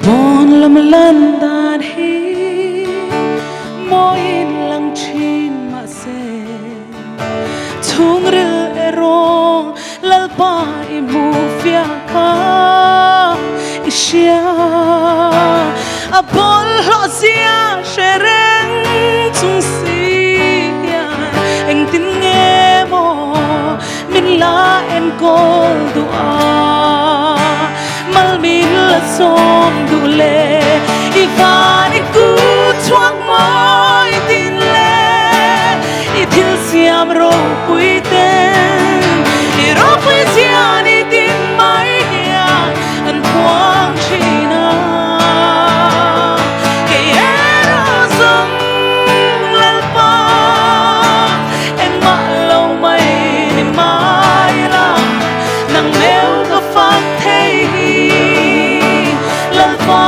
pawnlam landan hi moin lang chin ma se thung ril erong lalpa imu fia ka isia abol lo sia shereng chung sia eng tin nge mo min la en kol dua mal min la som du le ivan iku chuang moi tin le i thil siam ro pui ten i ro pui sian i tin mai ya an quang china ke era som lal pa en ma lo mai ni mai la nang meo ka phak thei lal pa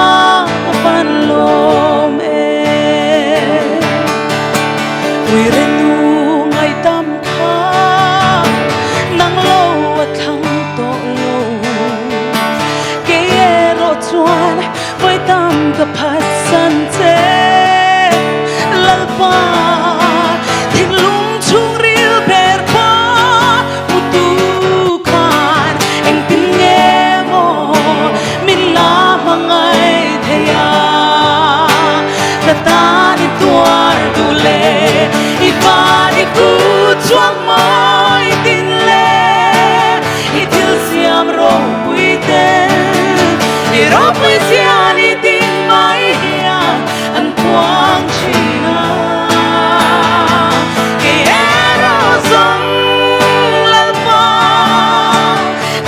ka pan lom we ren nu ngai tam kha nang lo a thang to lo ke ro chuan voi tam ka phat san che lal pa thing lung chung ril ber pa mutu khan eng tin nge mo min la mangai theya ka ta ni tuar du le i pa ni ku chuang mai tin le i thil siam ro pui ten i ro pui sian i tin mai ya an quang china ke era zong lal pa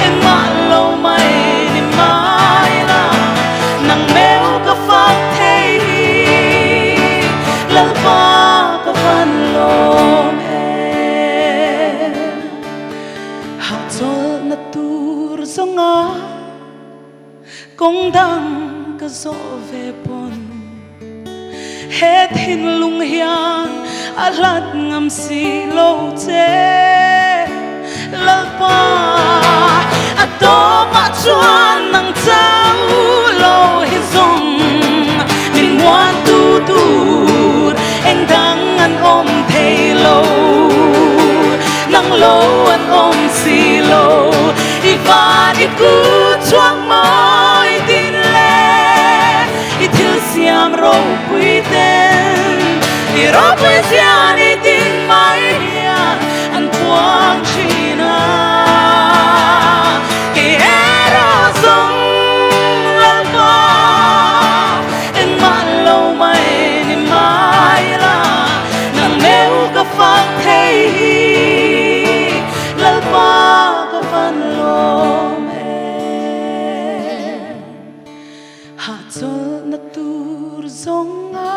en ma lo mai ni mai la nang meo ka phak thei lal pa ka van lom ha chol na tur zonga kong dang ka zo ve pon het hin lung hian a hlat ngam si lo che lal pa a to ma chuan nang chau lo hi zong min wan tu tur eng dang an om thei lo nang lo an om si lo i va i ku chuang mai tin le i thil siam ro pui ten i ro pui sian i tin mai ya an quang china ke era zong lal pa en ma lo mai ni mai la nang meo ka phak thei lal pa ka van lom ha chol na tur zonga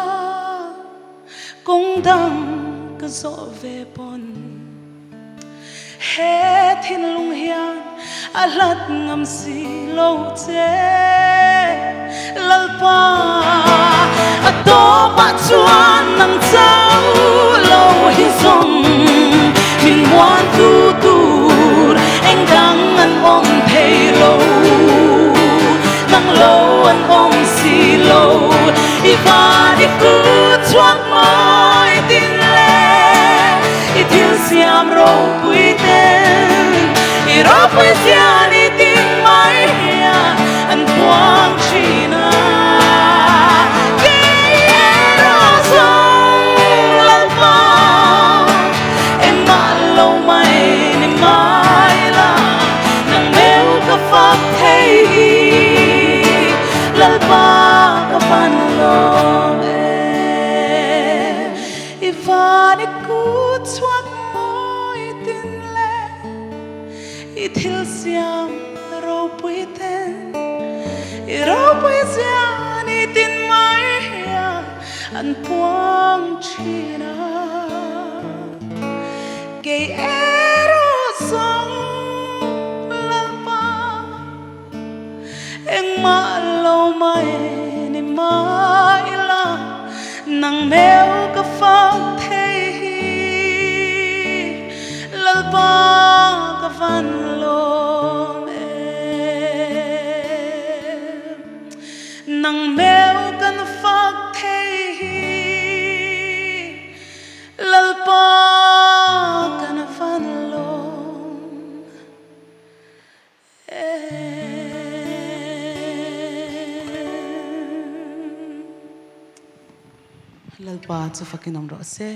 kong dang ka zo ve pon het hin lung hian a hlat ngam si lo che lal pa a to ma chuan nang chau lo hi zong min wan tu tur eng dang an om thei lo nang lo an om si lo i va i ku chuang mai tin le i thil siam ro pui ten i ro pui sian i tin mai ya an quang china ke era zong lal pa en ma lo mai ni mai la nang meo ka phak thei lal pa ka pan lom i va ni ku chuang moi tin le i thil siam ro pui ten i ro pui sian i tin mai ya an quang china ke ero song lal pa eng ma lo mai ni mai la nang mèo ka phang thei lalpa ka van lom em nang mèo kan phang thei lalpa kan van lom lalpa chu fakin om ro se